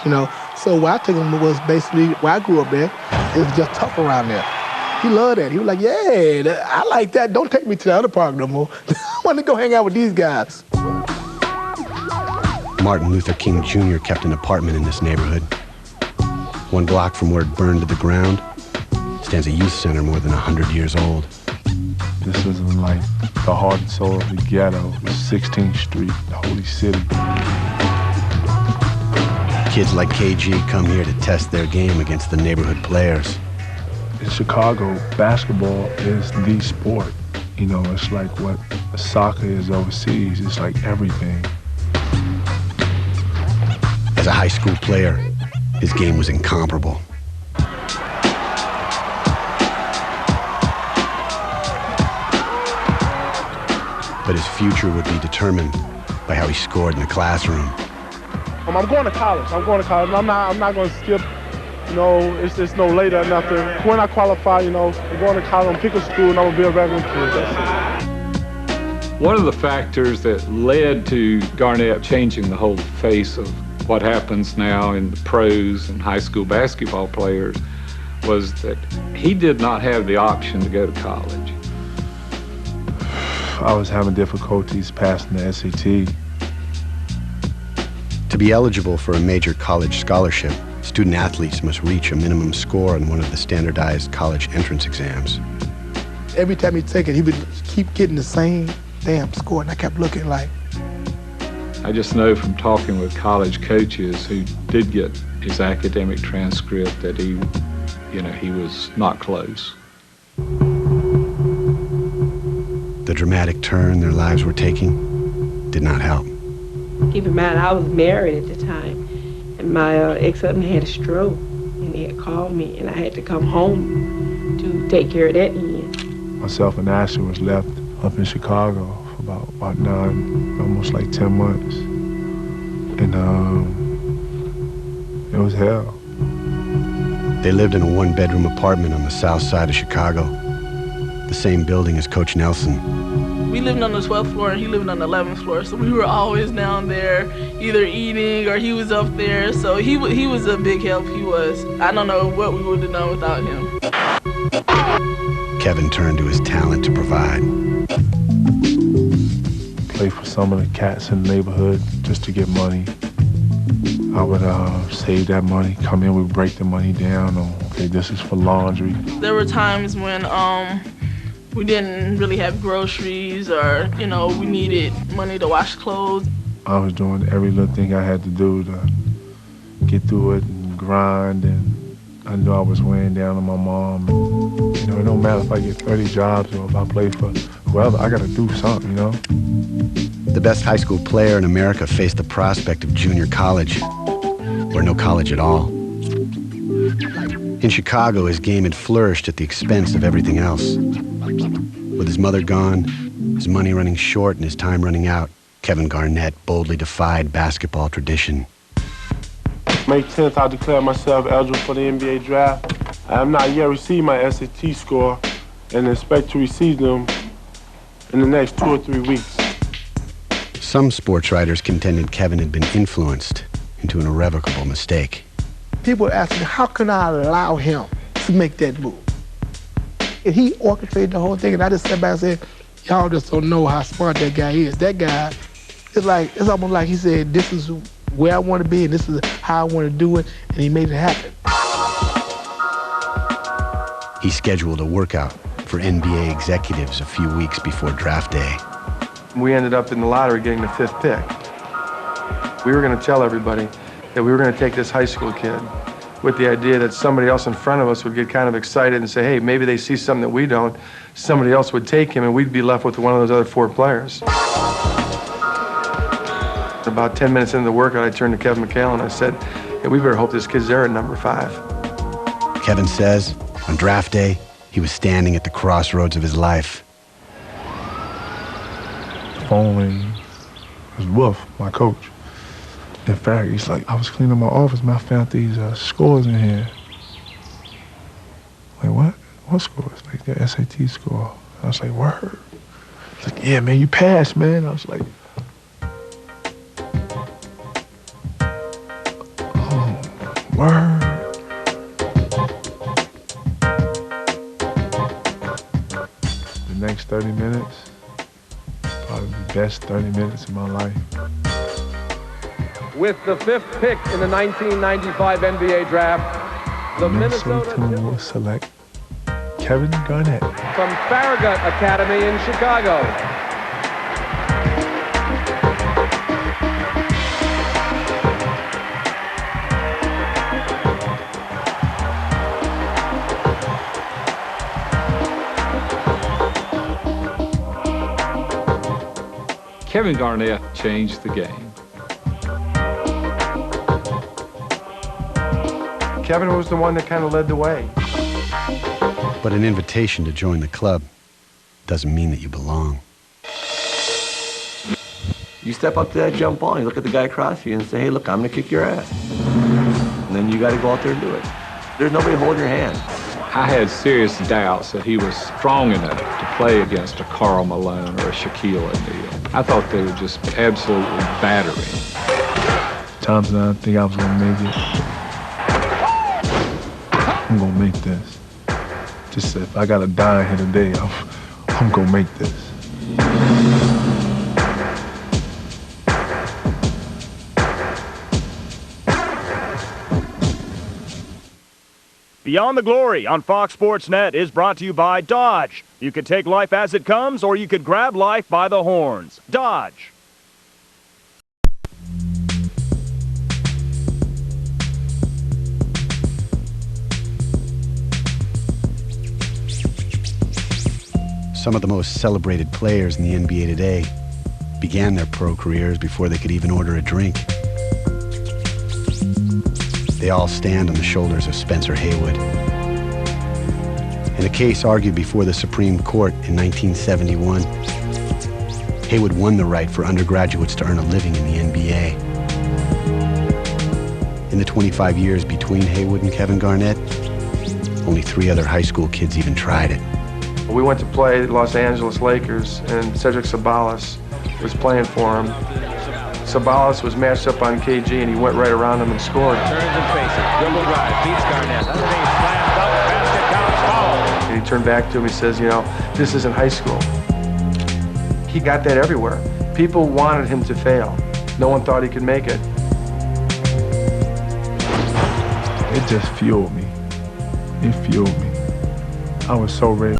you know. So where I took him was basically, where I grew up there, it was just tough around there. He loved that. He was like, yeah, I like that. Don't take me to the other park no more. I want to go hang out with these guys. Martin Luther King Jr. kept an apartment in this neighborhood. 1 block from where it burned to the ground stands a youth center more than 100 years old. This was like the heart and soul of the ghetto. It was 16th Street, the holy city. Kids like KG come here to test their game against the neighborhood players. In Chicago, basketball is the sport. You know, it's like what soccer is overseas. It's like everything. As a high school player, his game was incomparable. But his future would be determined by how he scored in the classroom. I'm going to college. I'm not going to skip. You know, it's no later or nothing. When I qualify, you know, I'm going to college, I'm pick a school, and I'm going to be a regular kid. That's it. One of the factors that led to Garnett changing the whole face of what happens now in the pros and high school basketball players was that he did not have the option to go to college. I was having difficulties passing the SAT. To be eligible for a major college scholarship, student athletes must reach a minimum score on one of the standardized college entrance exams. Every time he take it, he would keep getting the same damn score, and I kept looking like. I just know from talking with college coaches who did get his academic transcript that he was not close. The dramatic turn their lives were taking did not help. Keep in mind, I was married at the time, and my ex-husband had a stroke, and he had called me, and I had to come home to take care of that end. Myself and Ashley was left up in Chicago for about 9, almost like 10 months. And it was hell. They lived in a 1-bedroom apartment on the south side of Chicago, the same building as Coach Nelson. We lived on the 12th floor and he lived on the 11th floor, so we were always down there either eating or he was up there, so he was a big help, he was. I don't know what we would have done without him. Kevin turned to his talent to provide. Play for some of the cats in the neighborhood just to get money. I would save that money, come in, we'd break the money down. Okay, this is for laundry. There were times when we didn't really have groceries or, you know, we needed money to wash clothes. I was doing every little thing I had to do to get through it and grind, and I knew I was weighing down on my mom. You know, it don't matter if I get 30 jobs or if I play for whoever, I gotta do something, you know? The best high school player in America faced the prospect of junior college, or no college at all. In Chicago, his game had flourished at the expense of everything else. With his mother gone, his money running short and his time running out, Kevin Garnett boldly defied basketball tradition. May 10th, I declare myself eligible for the NBA draft. I have not yet received my SAT score and expect to receive them in the next 2 or 3 weeks. Some sports writers contended Kevin had been influenced into an irrevocable mistake. People ask me, how can I allow him to make that move? And he orchestrated the whole thing, and I just sat back and said, y'all just don't know how smart that guy is. That guy, it's almost like he said, this is where I want to be, and this is how I want to do it, and he made it happen. He scheduled a workout for NBA executives a few weeks before draft day. We ended up in the lottery getting the 5th pick. We were going to tell everybody that we were going to take this high school kid with the idea that somebody else in front of us would get kind of excited and say, hey, maybe they see something that we don't. Somebody else would take him, and we'd be left with one of those other 4 players. About 10 minutes into the workout, I turned to Kevin McHale and I said, hey, we better hope this kid's there at number 5. Kevin says, on draft day, he was standing at the crossroads of his life. The phone rang. It was Wolf, my coach. In fact, he's like, I was cleaning my office, man, I found these scores in here. Like, what? What scores? Like, the SAT score. I was like, word. He's like, yeah, man, you passed, man. I was like, oh. Word. The next 30 minutes, probably the best 30 minutes of my life. With the 5th pick in the 1995 NBA draft, the Minnesota team will select Kevin Garnett from Farragut Academy in Chicago. Kevin Garnett changed the game. Kevin was the one that kind of led the way. But an invitation to join the club doesn't mean that you belong. You step up to that jump ball, you look at the guy across you and say, hey, look, I'm going to kick your ass. And then you got to go out there and do it. There's nobody holding your hand. I had serious doubts that he was strong enough to play against a Karl Malone or a Shaquille O'Neal. I thought they were just absolutely battering. Times that I think I was going to make it. I'm going to make this. Just if I got to die here today, I'm going to make this. Beyond the Glory on Fox Sports Net is brought to you by Dodge. You could take life as it comes, or you could grab life by the horns. Dodge. Some of the most celebrated players in the NBA today began their pro careers before they could even order a drink. They all stand on the shoulders of Spencer Haywood. In a case argued before the Supreme Court in 1971, Haywood won the right for undergraduates to earn a living in the NBA. In the 25 years between Haywood and Kevin Garnett, only 3 other high school kids even tried it. We went to play the Los Angeles Lakers, and Cedric Sabalas was playing for him. Sabalas was matched up on KG, and he went right around him and scored. Turns and faces, dribble drive, beats Garnett. Underneath, slam dunk, basket counts, foul. And he turned back to him, he says, you know, this isn't high school. He got that everywhere. People wanted him to fail. No one thought he could make it. It just fueled me. It fueled me. I was so ready.